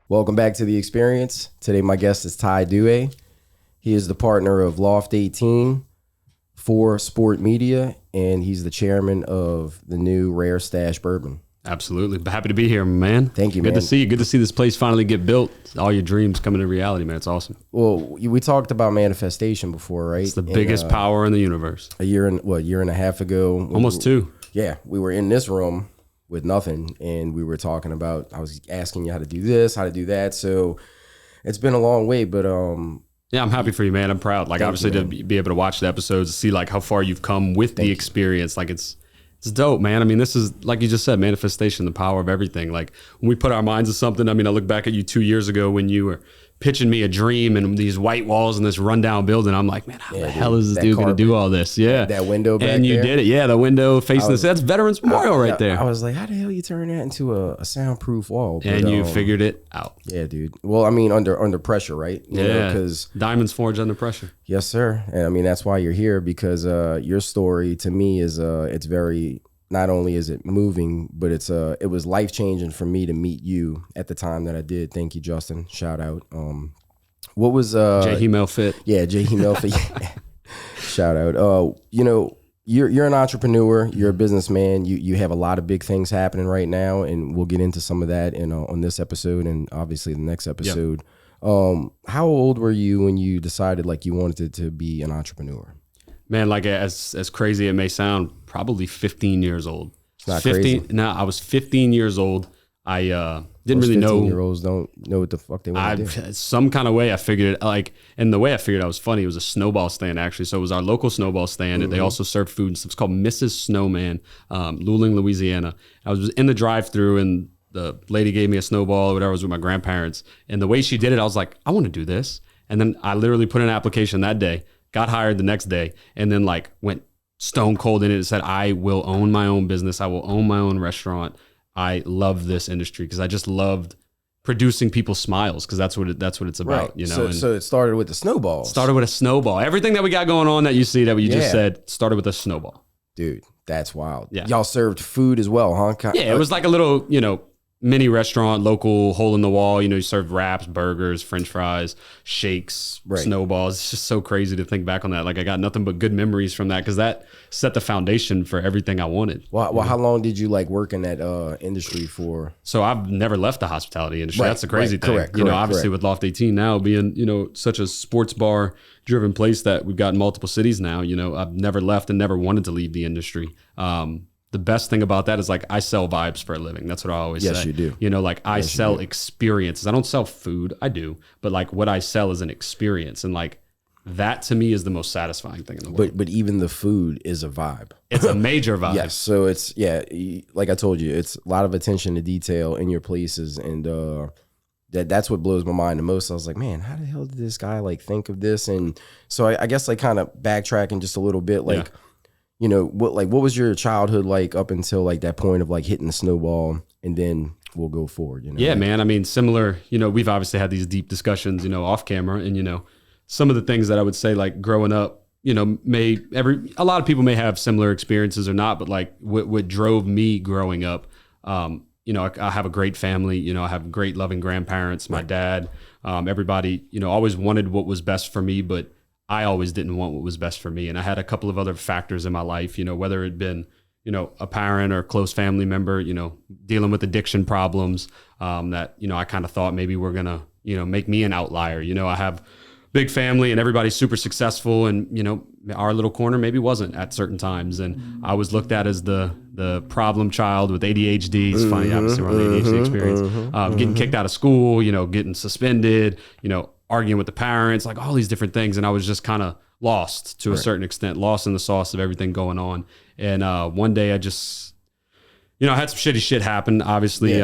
Welcome back to The Experience. Today my guest is Duet. He is the partner of Loft 18, Fore Sport Media, and he's the chairman of the new Rare Stash Bourbon. Absolutely. Happy to be here, man. Thank you, man. Good to see you. Good to see this place finally get built. All your dreams coming to reality, man. It's awesome. Well, we talked about manifestation before, right? It's the biggest power in the universe. A year and a half ago. Almost two. Yeah. We were in this room with nothing, and we were talking about, I was asking you how to do this, how to do that. So it's been a long way, but yeah, I'm happy for you, man. I'm proud. Like, obviously, to be able to watch the episodes, see like how far you've come with the experience. Like, it's dope, man. I mean, this is, like you just said, manifestation, the power of everything. Like, when we put our minds to something, I mean, I look back at you 2 years ago when you were pitching me a dream and these white walls and this rundown building. I'm like, man, how the hell is this dude going to do all this? Yeah. That window back And you there. did it. Yeah, the window facing this. That's Veterans Memorial right there. I was like, how the hell you turn that into a soundproof wall? But, and you figured it out. Yeah, dude. Well, I mean, under pressure, right? You know, because diamonds forged under pressure. Yes, sir. And I mean, that's why you're here, because your story to me is it's very, not only is it moving, but it was life-changing for me to meet you at the time that I did. Thank you, Justin. Shout out. What was J. Hemel Fit? Yeah, J. Hemel Fit. Shout out. You know, you're an entrepreneur. You're a businessman. You have a lot of big things happening right now, and we'll get into some of that on this episode and obviously the next episode. Yep. How old were you when you decided like you wanted to be an entrepreneur? Man, like as crazy it may sound, probably 15 years old. It's not 15, crazy. No, I was 15 years old. I didn't really know. 15-year-olds don't know what the fuck they want to do. Some kind of way I figured it, like, and the way I figured it was funny. It was a Snowball Stand, actually. So it was our local Snowball Stand. Mm-hmm. They also served food and stuff. It's called Mrs. Snowman, Luling, Louisiana. I was in the drive-thru and the lady gave me a snowball or whatever. I was with my grandparents. And the way she did it, I was like, I want to do this. And then I literally put in an application that day, got hired the next day, and then like went stone cold in it and said, I will own my own business. I will own my own restaurant. I love this industry because I just loved producing people's smiles, because that's what it's about, right. You know. So it started with the snowballs. Started with a snowball. Everything that we got going on that you see that you just said started with a snowball. Dude, that's wild. Yeah. Y'all served food as well, huh? Yeah, it was like a little, mini restaurant, local, hole in the wall. You served wraps, burgers, French fries, shakes, snowballs. It's just so crazy to think back on that. Like, I got nothing but good memories from that, because that set the foundation for everything I wanted. Well, how long did you like work in that industry for? So I've never left the hospitality industry. That's the crazy thing. Correct, obviously with Loft 18 now being, such a sports bar driven place that we've got in multiple cities now, I've never left and never wanted to leave the industry. The best thing about that is, like, I sell vibes for a living. That's what I always say. Yes, you do. Like, I sell experiences. I don't sell food. I do. But like, what I sell is an experience. And like, that to me is the most satisfying thing in the world. But even the food is a vibe. It's a major vibe. Yes. So it's, like I told you, it's a lot of attention to detail in your places. And that's what blows my mind the most. I was like, man, how the hell did this guy like think of this? And so I guess like kind of backtracking just a little bit, like, what was your childhood like up until like that point of like hitting the snowball, and then we'll go forward, Yeah, man. I mean, similar, we've obviously had these deep discussions, off camera, and, some of the things that I would say, like, growing up, a lot of people may have similar experiences or not, but like what drove me growing up, I have a great family, I have great loving grandparents, my dad, everybody, always wanted what was best for me, but I always didn't want what was best for me. And I had a couple of other factors in my life, whether it had been, a parent or a close family member, dealing with addiction problems, that, I kind of thought maybe were going to, make me an outlier. I have big family and everybody's super successful, and, our little corner maybe wasn't at certain times. And I was looked at as the problem child with ADHD. It's funny, obviously we're on the ADHD experience, getting kicked out of school, getting suspended, arguing with the parents, like all these different things. And I was just kind of lost to a certain extent, lost in the sauce of everything going on. And one day I just, I had some shitty shit happen, obviously,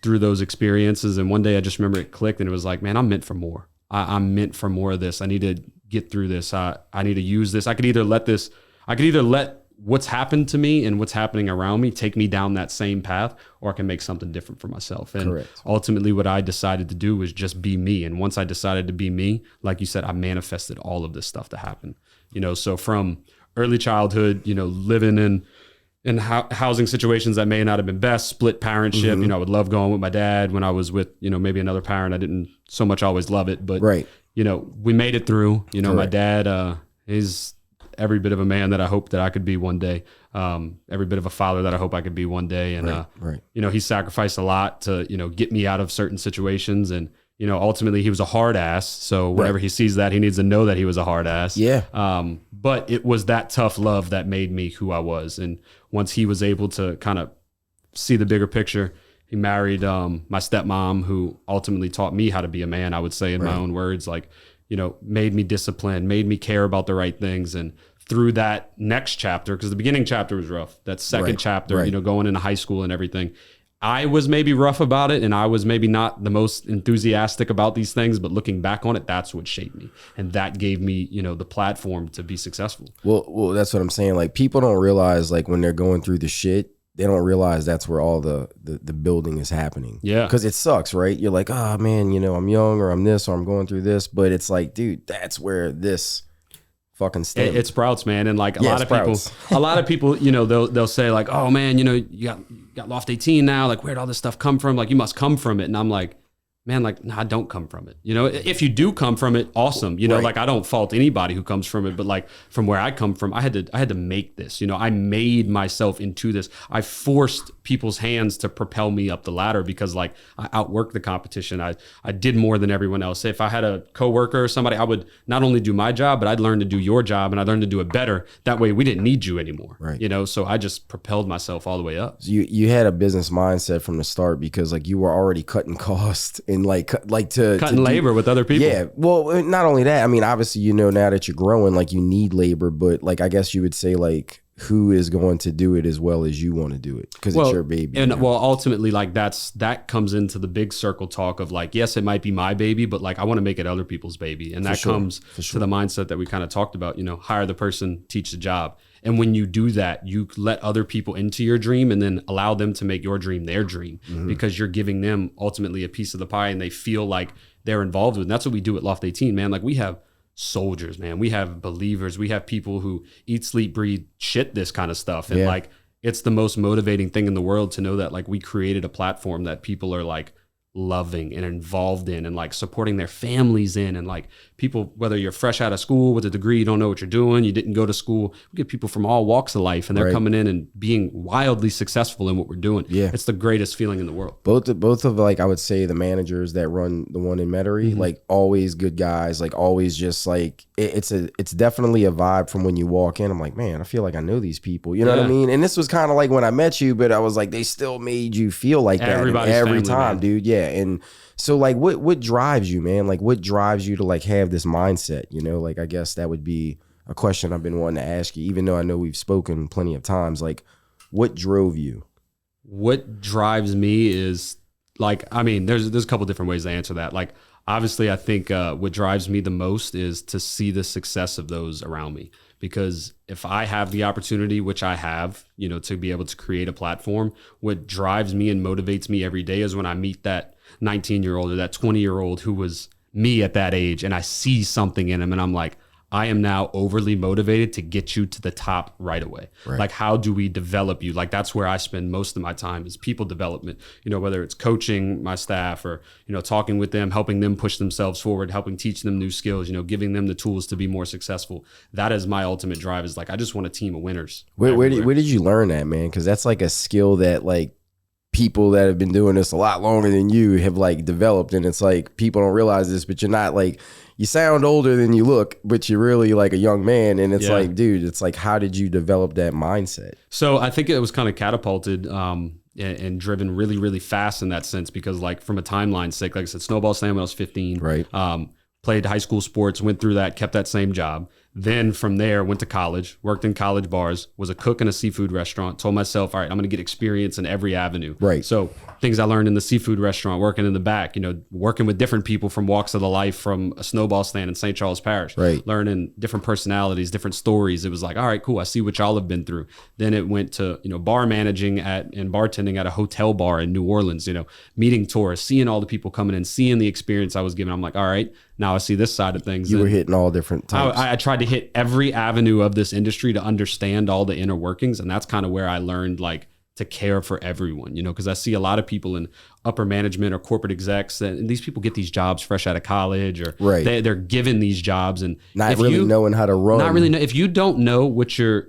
through those experiences. And one day I just remember it clicked, and it was like, man, I'm meant for more. I'm meant for more of this. I need to get through this. I need to use this. I could either let what's happened to me and what's happening around me take me down that same path, or I can make something different for myself. And ultimately what I decided to do was just be me. And once I decided to be me, like you said, I manifested all of this stuff to happen. So from early childhood, living in housing situations that may not have been best, split parentship. I would love going with my dad. When I was with, maybe another parent, I didn't so much always love it, but right. We made it through. My Correct. dad is every bit of a man that I hope that I could be one day. Every bit of a father that I hope I could be one day. And, right. He sacrificed a lot to, get me out of certain situations. And, ultimately he was a hard ass. So whenever he sees that, he needs to know that he was a hard ass. Yeah. But it was that tough love that made me who I was. And once he was able to kind of see the bigger picture, he married my stepmom, who ultimately taught me how to be a man, I would say in my own words, like, made me disciplined, made me care about the right things. And through that next chapter, because the beginning chapter was rough, that second chapter, going into high school and everything, I was maybe rough about it, and I was maybe not the most enthusiastic about these things, but looking back on it, that's what shaped me. And that gave me, the platform to be successful. Well, that's what I'm saying. Like, people don't realize, like, when they're going through the shit, they don't realize that's where all the building is happening. Yeah. Because it sucks, right? You're like, oh, man, I'm young, or I'm this, or I'm going through this. But it's like, dude, that's where this fucking stems. It sprouts, man. And like a lot of people, they'll say like, oh man, you got Loft 18 now. Like, where'd all this stuff come from? Like, you must come from it. And I'm like, man, like, no, I don't come from it. If you do come from it, awesome. Like, I don't fault anybody who comes from it, but like from where I come from, I had to make this, I made myself into this. I forced people's hands to propel me up the ladder because like I outworked the competition. I did more than everyone else. If I had a coworker or somebody, I would not only do my job, but I'd learn to do your job, and I'd learn to do it better. That way we didn't need you anymore. Right. So I just propelled myself all the way up. So you had a business mindset from the start, because like you were already cutting costs and cutting labor with other people. Yeah. Well, not only that, I mean, obviously, now that you're growing, like you need labor, but like, I guess you would say like, who is going to do it as well as you want to do it? Because it's your baby. And ultimately, like that comes into the big circle talk of like, yes, it might be my baby, but like I want to make it other people's baby. And that comes to the mindset that we kind of talked about, hire the person, teach the job. And when you do that, you let other people into your dream and then allow them to make your dream their dream, because you're giving them ultimately a piece of the pie and they feel like they're involved with it. And that's what we do at Loft 18, man. Like, we have soldiers, man. We have believers. We have people who eat, sleep, breathe, shit this kind of stuff. And like, it's the most motivating thing in the world to know that like we created a platform that people are like loving and involved in and like supporting their families in. And like people, whether you're fresh out of school with a degree, you don't know what you're doing, you didn't go to school, we get people from all walks of life, and they're coming in and being wildly successful in what we're doing. Yeah. It's the greatest feeling in the world. Both of like, I would say the managers that run the one in Metairie, like always good guys, like always just like, it's definitely a vibe from when you walk in. I'm like, man, I feel like I know these people. You know what I mean? And this was kind of like when I met you, but I was like, they still made you feel like that every family, time, man. Dude. Yeah. And so like, what drives you, man? Like, what drives you to like have this mindset? Like, I guess that would be a question I've been wanting to ask you, even though I know we've spoken plenty of times. Like, what drove you? What drives me is like, I mean, there's a couple different ways to answer that. Like, obviously, I think what drives me the most is to see the success of those around me. Because if I have the opportunity, which I have, to be able to create a platform, what drives me and motivates me every day is when I meet that 19-year-old or that 20-year-old who was me at that age, and I see something in him and I'm like, I am now overly motivated to get you to the top right away. Right. Like, how do we develop you? Like, that's where I spend most of my time, is people development, whether it's coaching my staff or, talking with them, helping them push themselves forward, helping teach them new skills, giving them the tools to be more successful. That is my ultimate drive, is like, I just want a team of winners. Where did you learn that, man? Because that's like a skill that like people that have been doing this a lot longer than you have like developed. And it's like, people don't realize this, but you're not like, you sound older than you look, but you're really like a young man. And it's like, dude, it's like, how did you develop that mindset? So I think it was kind of catapulted and driven really, really fast in that sense, because like from a timeline sake, like I said, Snowball Stand when I was 15, right? Played high school sports, went through that, kept that same job. Then from there, went to college, worked in college bars, was a cook in a seafood restaurant, told myself, all right, I'm going to get experience in every avenue. Right. So things I learned in the seafood restaurant, working in the back, working with different people from walks of the life, from a Snowball Stand in St. Charles Parish, right. Learning different personalities, different stories. It was like, all right, cool. I see what y'all have been through. Then it went to, bar managing and bartending at a hotel bar in New Orleans, meeting tourists, seeing all the people coming in, seeing the experience I was given. I'm like, all right, now I see this side of things. You were hitting all different types. I tried to to hit every avenue of this industry to understand all the inner workings. And that's kind of where I learned like to care for everyone, you know, because I see a lot of people in upper management or corporate execs, and these people get these jobs fresh out of college, or they're given these jobs and not really knowing how to run. Not really know. If you don't know what your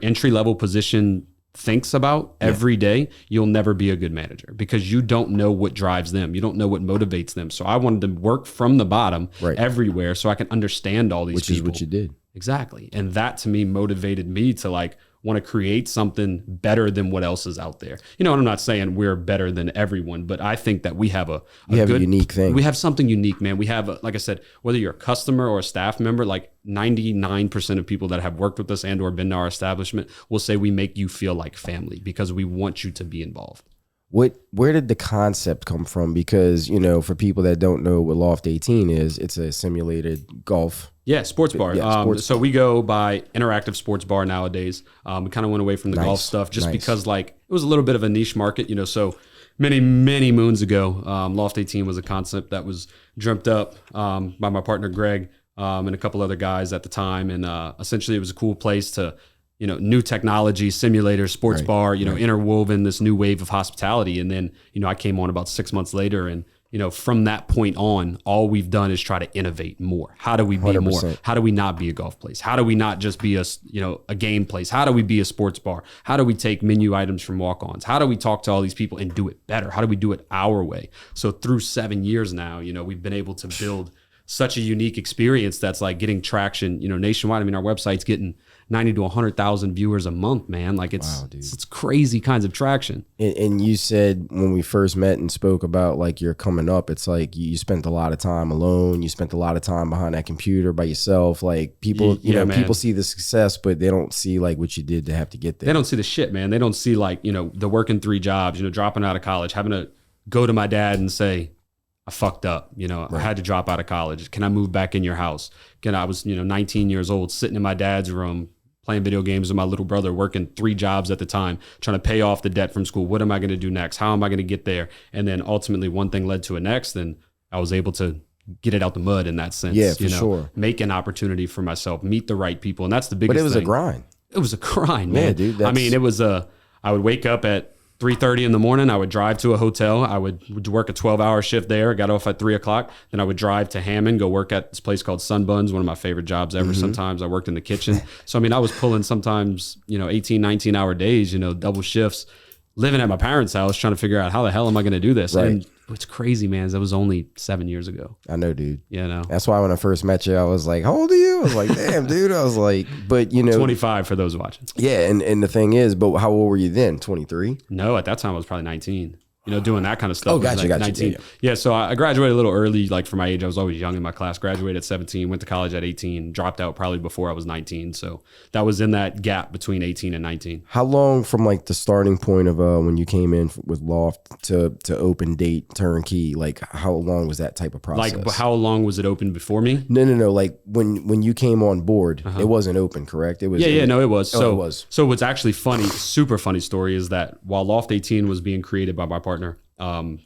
entry level position thinks about every day, you'll never be a good manager, because you don't know what drives them. You don't know what motivates them. So I wanted to work from the bottom everywhere so I can understand all these people. Which is what you did. Exactly. And that to me motivated me to like want to create something better than what else is out there. You know, and I'm not saying we're better than everyone, but I think that we have a unique thing. We have something unique, man. We have, like I said, whether you're a customer or a staff member, like 99% of people that have worked with us and or been to our establishment will say we make you feel like family because we want you to be involved. Where did the concept come from? Because, you know, for people that don't know what Loft 18 is, it's a simulated golf. Yeah, sports bar. So we go by interactive sports bar nowadays. We kind of went away from the golf stuff just because like it was a little bit of a niche market, you know. So many moons ago, Loft 18 was a concept that was dreamt up by my partner Greg and a couple other guys at the time. And essentially it was a cool place to, you know, new technology, simulator, sports bar, you know, interwoven this new wave of hospitality. And then, you know, I came on about 6 months later, and, you know, from that point on, all we've done is try to innovate more. How do we be 100%. More? How do we not be a golf place? How do we not just be a, you know, a game place? How do we be a sports bar? How do we take menu items from walk-ons? How do we talk to all these people and do it better? How do we do it our way? So through 7 years now, you know, we've been able to build such a unique experience that's like getting traction, you know, nationwide. I mean, our website's getting 90 to 100,000 viewers a month, man. Like it's crazy kinds of traction. And you said when we first met and spoke about like you're coming up, it's like you spent a lot of time alone. You spent a lot of time behind that computer by yourself. Like people, you know, people see the success, but they don't see like what you did to have to get there. They don't see the shit, man. They don't see like, you know, the working 3 jobs, you know, dropping out of college, having to go to my dad and say, I fucked up, you know, I had to drop out of college. Can I move back in your house? I was, you know, 19 years old, sitting in my dad's room, playing video games with my little brother, working 3 jobs at the time, trying to pay off the debt from school. What am I going to do next? How am I going to get there? And then ultimately one thing led to a next, and I was able to get it out the mud in that sense. Yeah, for sure. Make an opportunity for myself, meet the right people. And that's the biggest thing. But it was a grind. It was a grind, man. Yeah, dude. I mean, it was I would wake up at 3:30 in the morning. I would drive to a hotel. I would work a 12-hour shift there. Got off at 3 o'clock. Then I would drive to Hammond, go work at this place called Sunbuns, one of my favorite jobs ever. Sometimes I worked in the kitchen. So, I mean, I was pulling sometimes, you know, 18, 19-hour days, you know, double shifts, living at my parents' house, trying to figure out how the hell am I going to do this? Right. And what's crazy, man, is that was only 7 years ago. I know, dude. You know, that's why when I first met you, I was like, how old are you? I was like, damn, dude. I was like, but you know, 25 for those watching. Yeah. And the thing is, but how old were you then? 23? No, at that time I was probably 19. You know, doing that kind of stuff. Oh, gotcha, like 19. Yeah, so I graduated a little early, like for my age. I was always young in my class. Graduated at 17, went to college at 18, dropped out probably before I was 19. So that was in that gap between 18 and 19. How long from like the starting point of when you came in with Loft to open date turnkey? Like how long was that type of process? Like how long was it open before me? No. Like when you came on board, it wasn't open, correct? It was. No, it was. So it was. So what's actually funny, super funny story is that while Loft 18 was being created by my partner,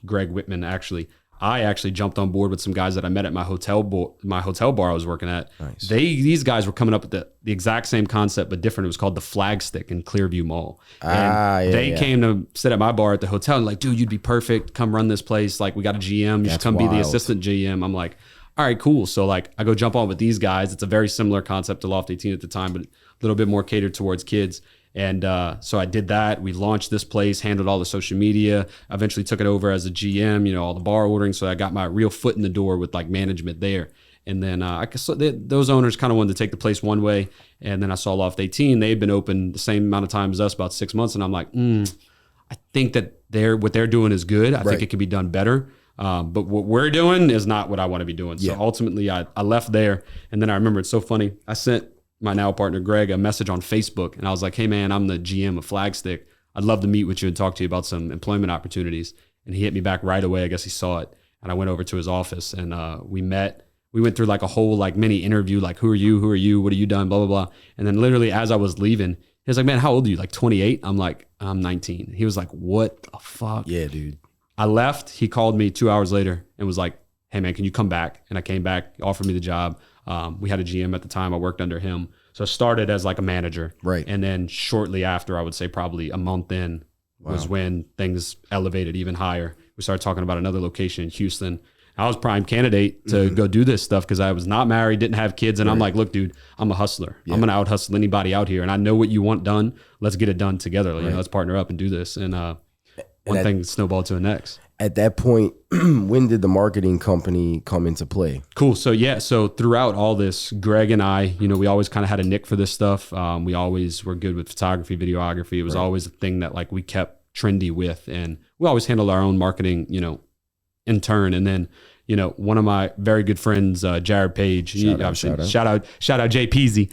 Greg Whitman, I actually jumped on board with some guys that I met at my hotel bar I was working at. Nice. These guys were coming up with the exact same concept, but different. It was called the Flag Stick in Clearview Mall. And they came to sit at my bar at the hotel and like, dude, you'd be perfect. Come run this place. Like we got a GM. You should come be the assistant GM. I'm like, all right, cool. So like I go jump on with these guys. It's a very similar concept to Loft 18 at the time, but a little bit more catered towards kids. And so I did that. We launched this place, handled all the social media. I eventually took it over as a GM, you know, all the bar ordering. So I got my real foot in the door with like management there. And then those owners kind of wanted to take the place one way. And then I saw Loft 18. They had been open the same amount of time as us, about 6 months. And I'm like, I think that what they're doing is good. I think it could be done better. But what we're doing is not what I want to be doing. So ultimately I left there. And then I remember, it's so funny. I sent my now partner Greg a message on Facebook, and I was like, hey man, I'm the GM of Flagstick. I'd love to meet with you and talk to you about some employment opportunities. And he hit me back right away. I guess he saw it. And I went over to his office and we met. We went through like a whole like mini interview, like who are you? What have you done? Blah, blah, blah. And then literally as I was leaving, he was like, man, how old are you? Like 28? I'm like, I'm 19. He was like, what the fuck? Yeah, dude. I left. He called me 2 hours later and was like, hey man, can you come back? And I came back, offered me the job. We had a GM at the time. I worked under him. So I started as like a manager. Right. And then shortly after, I would say probably a month in was when things elevated even higher. We started talking about another location in Houston. I was prime candidate to go do this stuff because I was not married, didn't have kids. And I'm like, look, dude, I'm a hustler. I'm going to out hustle anybody out here. And I know what you want done. Let's get it done together. You know, let's partner up and do this. And one thing snowballed to the next. At that point, when did the marketing company come into play? Cool. So yeah, so throughout all this, Greg and I, you know, we always kind of had a nick for this stuff. We always were good with photography, videography. It was always a thing that like we kept trendy with, and we always handled our own marketing, you know, in turn. And then, you know, one of my very good friends, Jared Page, shout out Jay Peasy.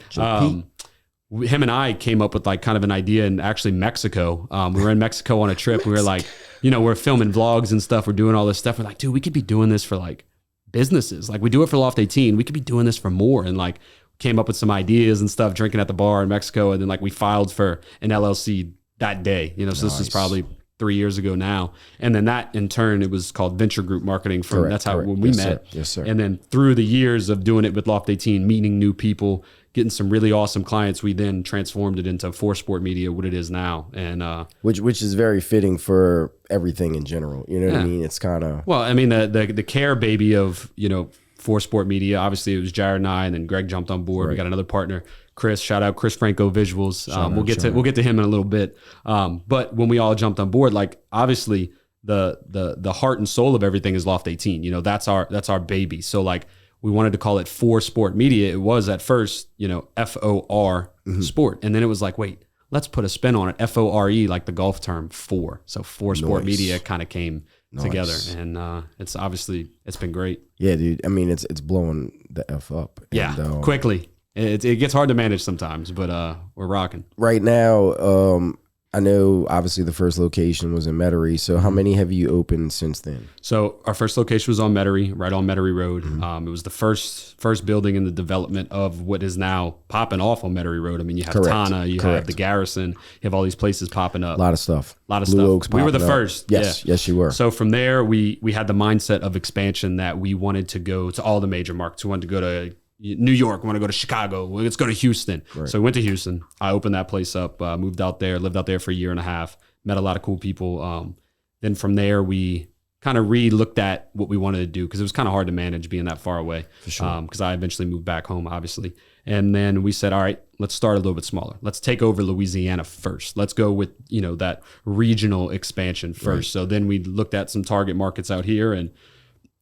Him and I came up with like kind of an idea in actually Mexico. We were in Mexico on a trip. We were like, you know, we're filming vlogs and stuff. We're doing all this stuff. We're like, dude, we could be doing this for like businesses. Like we do it for Loft 18. We could be doing this for more. And like came up with some ideas and stuff, drinking at the bar in Mexico. And then like we filed for an LLC that day, you know, so this is probably 3 years ago now. And then that in turn, it was called Venture Group Marketing. That's how when we met. Yes, sir. And then through the years of doing it with Loft 18, meeting new people, getting some really awesome clients, we then transformed it into Fore Sport Media, what it is now. And which is very fitting for everything in general. You know what I mean? It's kind of, well, I mean, the care baby of, you know, Fore Sport Media, obviously it was Jared and I, and then Greg jumped on board. We got another partner, Chris, shout out Chris Franco Visuals. We'll get to him in a little bit. But when we all jumped on board, like obviously the heart and soul of everything is Loft 18. You know, that's our baby. So like we wanted to call it Fore Sport Media. It was at first, you know, FOR Sport. And then it was like, wait, let's put a spin on it. FORE, like the golf term Fore. So Fore Sport Media kind of came together. And it's obviously, it's been great. Yeah, dude. I mean, it's blowing the F up. Yeah, and, quickly. It gets hard to manage sometimes, but we're rocking. Right now, I know obviously the first location was in Metairie. So how many have you opened since then? So our first location was on Metairie, right on Metairie Road. It was the first building in the development of what is now popping off on Metairie Road. I mean, you have Tana, you have the Garrison, you have all these places popping up. A lot of stuff. Blue Oaks we were the first. Yes, you were. So from there, we had the mindset of expansion that we wanted to go to all the major markets. We wanted to go to New York, we want to go to Chicago, let's go to Houston. Right. So we went to Houston. I opened that place up, moved out there, lived out there for a year and a half, met a lot of cool people. Then from there, we kind of re-looked at what we wanted to do because it was kind of hard to manage being that far away. For sure. Because I eventually moved back home, obviously. And then we said, all right, let's start a little bit smaller. Let's take over Louisiana first. Let's go with, you know, that regional expansion first. Right. So then we looked at some target markets out here and,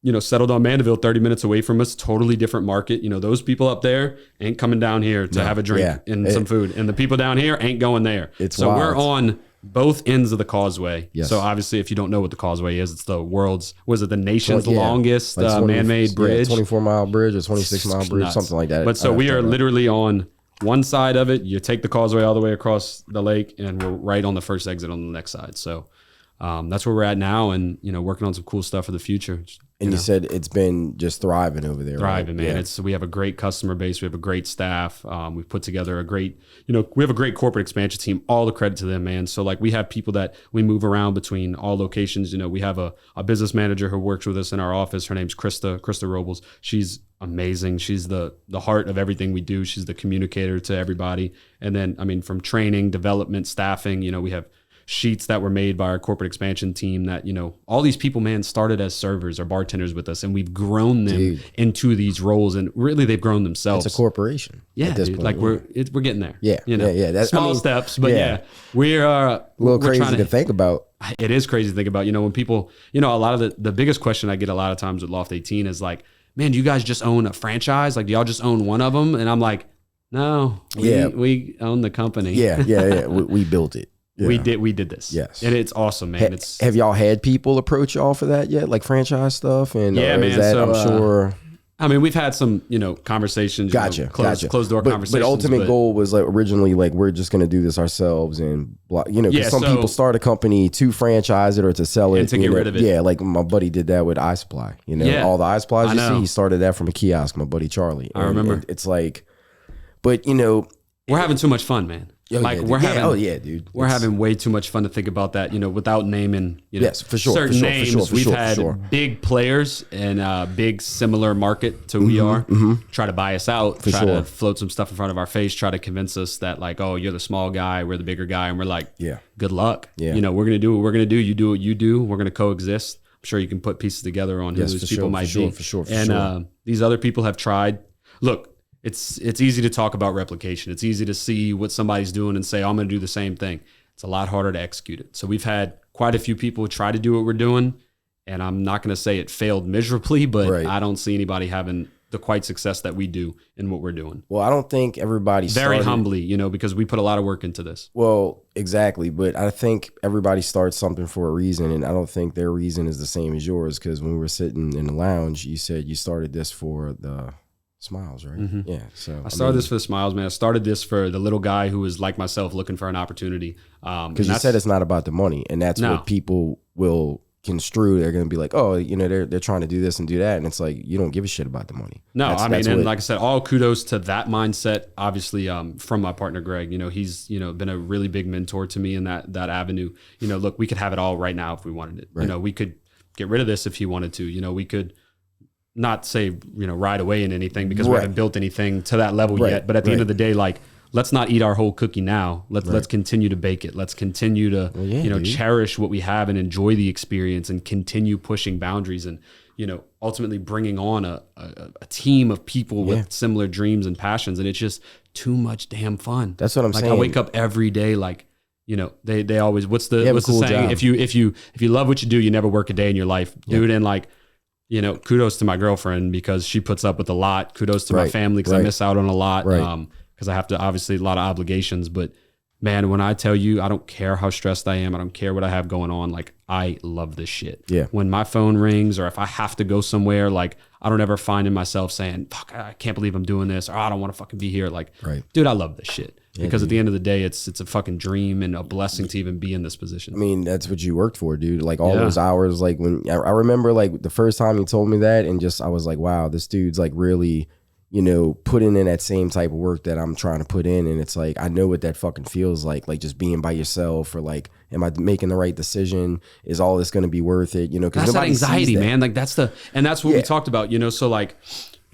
you know, settled on Mandeville, 30 minutes away from us, totally different market. You know, those people up there ain't coming down here to have a drink and some food. And the people down here ain't going there. So wild. We're on both ends of the causeway. Yes. So obviously, if you don't know what the causeway is, it's the the nation's longest like man-made bridge. 24-mile bridge or 26-mile bridge, something like that. But so we are literally on one side of it. You take the causeway all the way across the lake, and we're right on the first exit on the next side. So that's where we're at now, and, you know, working on some cool stuff for the future. And you said it's been just thriving over there. Thriving, right? Man. We have a great customer base. We have a great staff. We've put together we have a great corporate expansion team. All the credit to them, man. So like we have people that we move around between all locations. You know, we have a business manager who works with us in our office. Her name's Krista Robles. She's amazing. She's the heart of everything we do. She's the communicator to everybody. And then, I mean, from training, development, staffing, you know, we have sheets that were made by our corporate expansion team that, you know, all these people, man, started as servers or bartenders with us, and we've grown them into these roles, and really they've grown themselves. It's a corporation. Yeah, at this point, like we're getting there. Yeah, you know, That's small steps, but we're a little crazy to think about. It is crazy to think about. You know, when people, you know, a lot of the biggest question I get a lot of times with Loft 18 is like, man, do you guys just own a franchise? Like, do y'all just own one of them? And I'm like, no, we own the company. Yeah. We built it. Yeah. We did this. Yes. And it's awesome, man. Have y'all had people approach y'all for that yet? Like franchise stuff? And yeah, man. I'm sure. I mean, we've had some, you know, conversations. Gotcha. Closed door conversations. But ultimate goal was like originally like we're just going to do this ourselves and you know, because some people start a company to franchise it or to sell it and to get rid of it. Yeah, like my buddy did that with iSupply. You know, all the iSupplies you see, he started that from a kiosk. My buddy Charlie. I remember. It's like, but you know. We're having too much fun, man. Oh, like yeah, we're dude. having, oh yeah, dude. we're having way too much fun to think about that, without naming, Yes, for sure, certain for sure, names. for sure, for We've sure, for had sure. big players in a big similar market to we are try to buy us out, try sure. to float some stuff in front of our face, try to convince us that like, oh, you're the small guy, we're the bigger guy, and we're like, Yeah. good luck. Yeah. We're gonna do what we're gonna do. You do what you do. We're gonna coexist. I'm sure you can put pieces together on who Yes, those for people sure, might for sure, be. for sure, for and sure. These other people have tried. Look, it's easy to talk about replication. It's easy to see what somebody's doing and say, oh, I'm going to do the same thing. It's a lot harder to execute it. So we've had quite a few people try to do what we're doing, and I'm not going to say it failed miserably, but Right. I don't see anybody having the quite success that we do in what we're doing. Well, I don't think everybody Very started, humbly, because we put a lot of work into this. Well, exactly, but I think everybody starts something for a reason, and I don't think their reason is the same as yours. Because when we were sitting in the lounge, you said you started this for the smiles, right? Mm-hmm. Yeah. So I started this for the smiles, man. I started this for the little guy who was like myself, looking for an opportunity. because you said it's not about the money, and that's No. what people will construe. They're going to be like, oh, they're trying to do this and do that, and it's like you don't give a shit about the money. No, That's and what- like I said, all kudos to that mindset. Obviously, from my partner Greg, he's been a really big mentor to me in that avenue. Look, we could have it all right now if we wanted it. Right. We could get rid of this if he wanted to. We could not say right away in anything because we Right. haven't built anything to that level Right, yet. But at the end right. of the day, like, let's not eat our whole cookie now. Let's continue to bake it. Let's continue to yeah, dude. cherish what we have and enjoy the experience and continue pushing boundaries and ultimately bringing on a team of people with similar dreams and passions. And it's just too much damn fun. That's what I'm like, saying. I wake up every day like, they always, what's the have a cool saying? job. If you love what you do, you never work a day in your life, dude. And like, kudos to my girlfriend because she puts up with a lot. Kudos to my Right, family because I right. miss out on a lot. Right. Because I have to, obviously, a lot of obligations. But man, when I tell you, I don't care how stressed I am. I don't care what I have going on. Like, I love this shit. Yeah. When my phone rings or if I have to go somewhere, like, I don't ever find in myself saying, fuck, I can't believe I'm doing this, or I don't want to fucking be here. Like, Right. dude, I love this shit. Because at the end of the day, it's a fucking dream and a blessing to even be in this position. I mean, that's what you worked for, dude. Like all Yeah. those hours, like when I remember like the first time you told me that, and just I was like, wow, this dude's like really, putting in that same type of work that I'm trying to put in. And it's like, I know what that fucking feels like just being by yourself, or like, am I making the right decision? Is all this going to be worth it? Because That's that nobody sees anxiety, that. man. Like that's what Yeah. we talked about, so like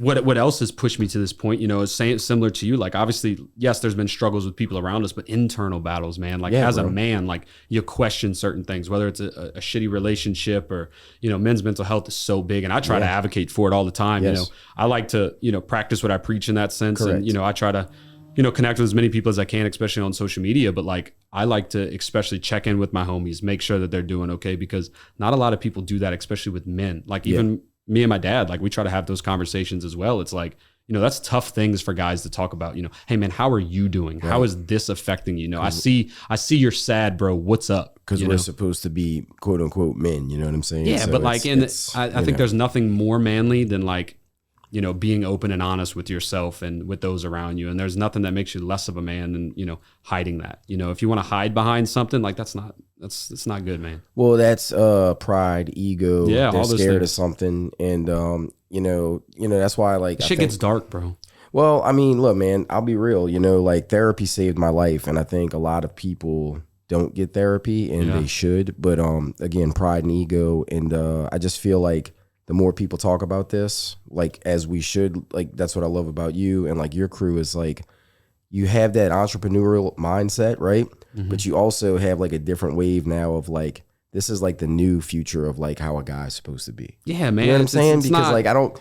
what else has pushed me to this point, is similar to you. Like obviously, yes, there's been struggles with people around us, but internal battles, man. Like as a man, like you question certain things, whether it's a shitty relationship or, men's mental health is so big. And I try to advocate for it all the time. Yes. I like to, practice what I preach in that sense. Correct. And, I try to, connect with as many people as I can, especially on social media. But like, I like to especially check in with my homies, make sure that they're doing okay, because not a lot of people do that, especially with men. Like even me and my dad, like we try to have those conversations as well. It's like, that's tough things for guys to talk about. Hey man, how are you doing? How is this affecting you? I see you're sad, bro. What's up? Because we're supposed to be quote unquote men, you know what I'm saying? Yeah, So but like I think know. there's nothing more manly than like, being open and honest with yourself and with those around you. And there's nothing that makes you less of a man than, hiding that. If you want to hide behind something, like it's not good, man. Well, that's pride, ego. Yeah, they're all those scared things. of something, and that's why like I Shit think- gets dark, bro. Well, I mean, look, man, I'll be real. Like therapy saved my life, and I think a lot of people don't get therapy, and they should. But again, pride and ego, and I just feel like the more people talk about this, like as we should, like that's what I love about you and like your crew is like you have that entrepreneurial mindset, right? But you also have like a different wave now of like this is like the new future of like how a guy's supposed to be. Yeah, man. You know what I'm saying? It's Because not, like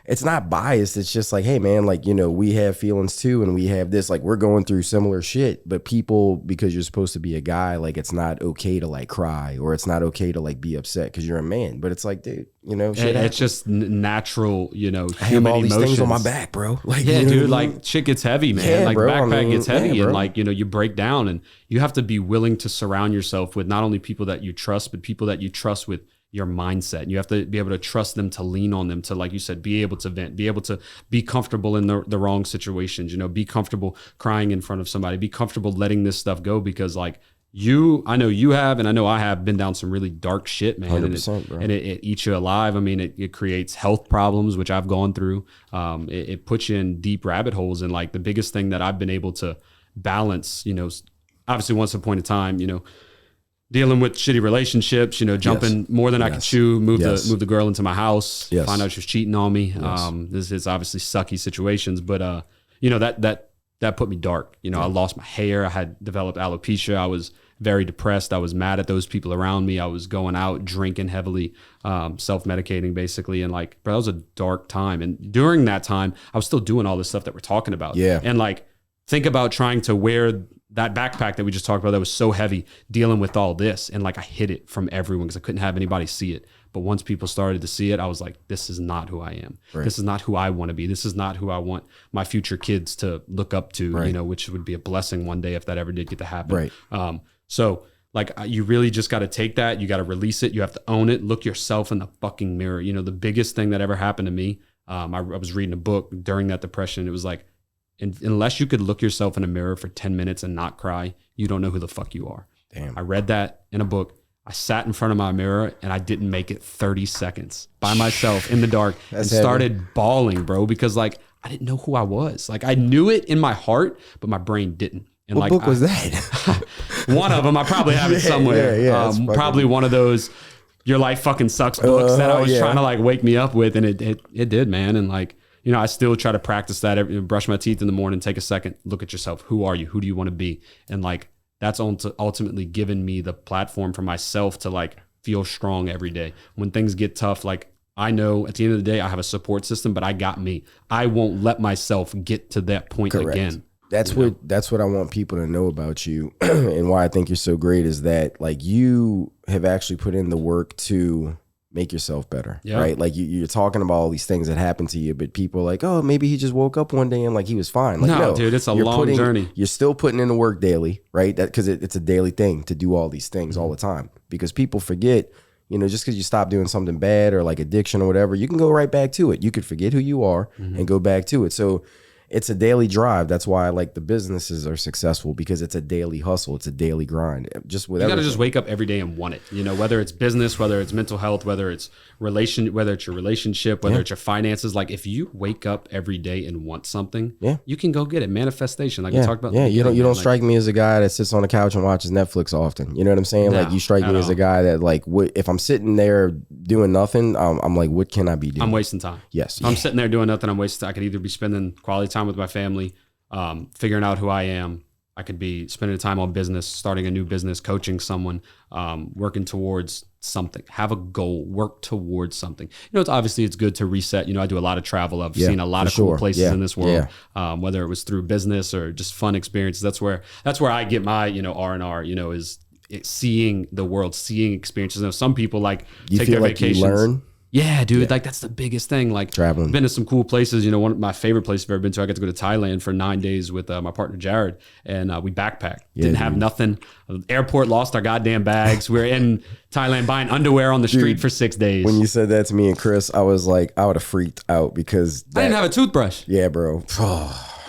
it's not biased. It's just like, hey man, like, we have feelings too, and we have this, like we're going through similar shit, but people, because you're supposed to be a guy, like it's not okay to like cry, or it's not okay to like be upset because you're a man. But it's like, dude, shit it's just natural, I have human all these emotions things on my back, bro. Like, Yeah, you know dude, what I mean? like shit gets heavy, man. Yeah, like bro, backpack gets heavy, yeah, and bro. like, you break down, and you have to be willing to surround yourself with not only people that you trust, but people that you trust with your mindset. And you have to be able to trust them, to lean on them, to, like you said, be able to vent, be able to be comfortable in the wrong situations, be comfortable crying in front of somebody, be comfortable letting this stuff go, because like I know you have, and I know I have been down some really dark shit, man. 100%, bro. And it eats you alive. I mean, it creates health problems, which I've gone through. It puts you in deep rabbit holes. And like the biggest thing that I've been able to balance, obviously once upon a point in time, dealing with shitty relationships, jumping more than I could chew, move the girl into my house, find out she was cheating on me. This is obviously sucky situations, but that put me dark. I lost my hair. I had developed alopecia. I was very depressed. I was mad at those people around me. I was going out drinking heavily, self-medicating basically. And like, bro, that was a dark time. And during that time, I was still doing all this stuff that we're talking about. Yeah. And like, think about trying to wear that backpack that we just talked about that was so heavy, dealing with all this. And like, I hid it from everyone because I couldn't have anybody see it. But once people started to see it, I was like, this is not who I am. Right. This is not who I want to be. This is not who I want my future kids to look up to, which would be a blessing one day if that ever did get to happen. Right. So like, you really just got to take that. You got to release it. You have to own it. Look yourself in the fucking mirror. The biggest thing that ever happened to me, I was reading a book during that depression. It was like, unless you could look yourself in a mirror for 10 minutes and not cry, you don't know who the fuck you are. Damn. I read that in a book. I sat in front of my mirror and I didn't make it 30 seconds by myself in the dark and started bawling, bro, because like, I didn't know who I was. Like, I knew it in my heart, but my brain didn't. And what book was that? One of them. I probably have it somewhere. Probably one of those "Your Life Fucking Sucks" books that I was trying to like wake me up with, and it did, man. And like, I still try to practice that. Brush my teeth in the morning, take a second, look at yourself. Who are you? Who do you want to be? And like, that's ultimately given me the platform for myself to like feel strong every day. When things get tough, like, I know at the end of the day, I have a support system, but I got me. I won't let myself get to that point again. That's what I want people to know about you and why I think you're so great is that like you have actually put in the work to make yourself better, right? Like you're talking about all these things that happened to you, but people are like, oh, maybe he just woke up one day and like he was fine. Like, no, dude, it's a long journey. You're still putting in the work daily, right? That because it's a daily thing to do all these things all the time because people forget, just because you stop doing something bad or like addiction or whatever, you can go right back to it. You could forget who you are and go back to it. So it's a daily drive. That's why like the businesses are successful because it's a daily hustle. It's a daily grind. Just with you got to just wake up every day and want it. Whether it's business, whether it's mental health, whether it's your relationship, whether it's your finances. Like if you wake up every day and want something, you can go get it. Manifestation, like we talked about. Yeah, you don't strike me as a guy that sits on the couch and watches Netflix often. You know what I'm saying? No, like you strike me as a guy that like, if I'm sitting there doing nothing, I'm like, what can I be doing? I'm wasting time. Yes. If I'm sitting there doing nothing, I'm wasting time. I could either be spending quality time with my family, figuring out who I am. I could be spending time on business, starting a new business, coaching someone, working towards something. Have a goal, work towards something. It's good to reset. I do a lot of travel. I've seen a lot of cool places in this world, whether it was through business or just fun experiences. That's where I get my, R&R, is seeing the world, seeing experiences. Some people like take their vacations. You learn? Yeah, dude. Like that's the biggest thing. Like traveling. I've been to some cool places. One of my favorite places I've ever been to. I got to go to Thailand for 9 days with my partner Jared, and we backpacked. Didn't have nothing. Airport, lost our goddamn bags. We were in Thailand buying underwear on the street for 6 days. When you said that to me and Chris, I was like, I would have freaked out because I didn't have a toothbrush. Yeah, bro.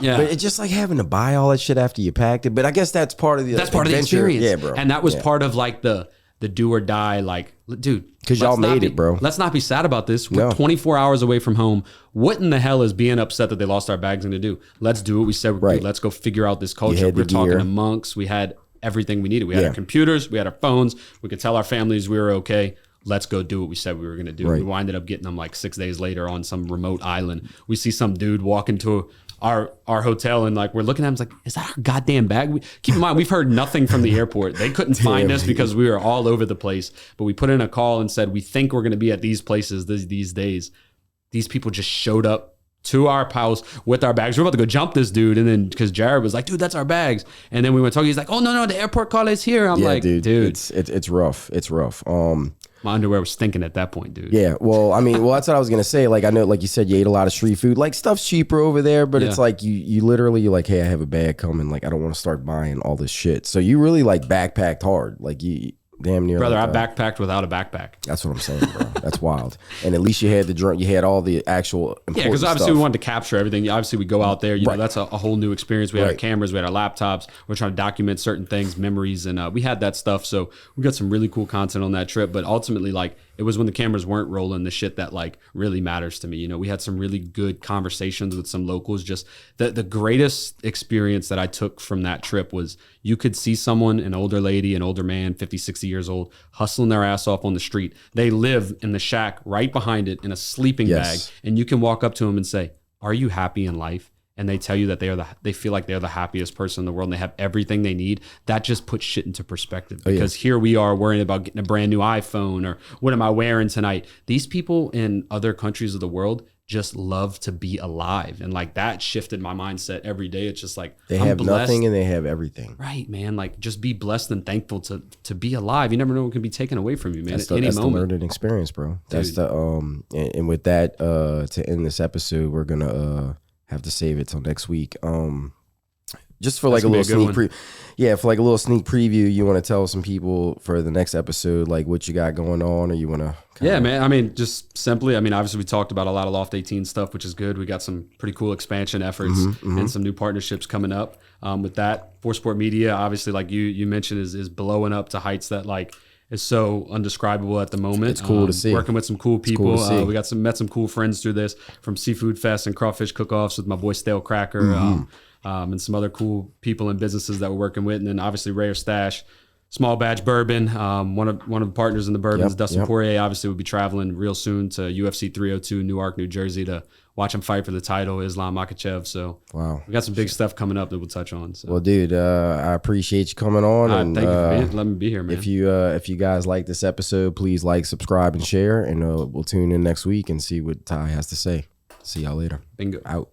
Yeah, but it's just like having to buy all that shit after you packed it. But I guess that's part of the experience. Yeah, bro. And that was part of like the do or die, like, dude, because y'all made it, bro. Let's not be sad about this. We're 24 hours away from home. What in the hell is being upset that they lost our bags going to do? Let's do what we said we're do. Let's go figure out this culture. We're talking to monks. We had everything we needed. We had our computers. We had our phones. We could tell our families we were okay. Let's go do what we said we were going to do. We winded up getting them like 6 days later on some remote island. We see some dude walk into our hotel and like we're looking at him, it's like, is that our goddamn bag? Keep in mind, we've heard nothing from the airport. They couldn't find us because we were all over the place. But we put in a call and said, we think we're going to be at these places these days. These people just showed up to our house with our bags. We're about to go jump this dude. And then because Jared was like, dude, that's our bags. And then we went talking. He's like, oh, no, the airport call is here. I'm like, dude. It's rough. It's rough. My underwear was stinking at that point, dude. Yeah, well, that's what I was gonna say. Like, I know, like you said, you ate a lot of street food. Like, stuff's cheaper over there, but it's like you literally, you're like, hey, I have a bag coming. Like, I don't want to start buying all this shit. So you really like backpacked hard. Like, damn near. Brother, like, I backpacked without a backpack. That's what I'm saying, bro. That's wild. And at least you had the drone. You had all the actual important Yeah, because obviously stuff. we wanted to capture everything. Obviously we go out there, you know, that's a whole new experience. We had our Right. cameras, we had our laptops. We're trying to document certain things, memories, and we had that stuff. So we got some really cool content on that trip. But ultimately, like, it was when the cameras weren't rolling, the shit that like really matters to me. You know, we had some really good conversations with some locals. Just the greatest experience that I took from that trip was you could see someone, an older lady, an older man, 50, 60 years old, hustling their ass off on the street. They live in the shack right behind it in a sleeping bag. And you can walk up to them and say, "Are you happy in life?" And they tell you that they feel like they're the happiest person in the world and they have everything they need. That just puts shit into perspective, because here we are worrying about getting a brand new iPhone or what am I wearing tonight? These people in other countries of the world just love to be alive. And like that shifted my mindset every day. It's just like, They I'm have blessed. nothing and they have everything. Right, man. Like just be blessed and thankful to be alive. You never know what can be taken away from you, man. That's At any that's moment. the learning experience, bro. That's the and with that, to end this episode, we're gonna have to save it till next week. Just for like a little sneak for like a little sneak preview, you want to tell some people for the next episode like what you got going on, or you want to? Yeah, man. I mean, just simply, I mean, obviously we talked about a lot of Loft 18 stuff, which is good. We got some pretty cool expansion efforts and some new partnerships coming up. With that, For Sport Media, obviously, like you mentioned, is blowing up to heights that like is so undescribable at the moment. It's cool to see. Working with some cool people. Cool We got met some cool friends through this, from Seafood Fest and Crawfish Cook-Offs with my boy Stale Cracker, and some other cool people and businesses that we're working with. And then obviously Rare Stash, Small Batch Bourbon. One of the partners in the Bourbons, Dustin Poirier, obviously will be traveling real soon to UFC 302 Newark, New Jersey to watch him fight for the title, Islam Makhachev. So we got some big stuff coming up that we'll touch on. So. Well, dude, I appreciate you coming on. And thank you for letting me be here, man. If you guys like this episode, please like, subscribe, and share. And we'll tune in next week and see what Ty has to say. See y'all later. Bingo. Out.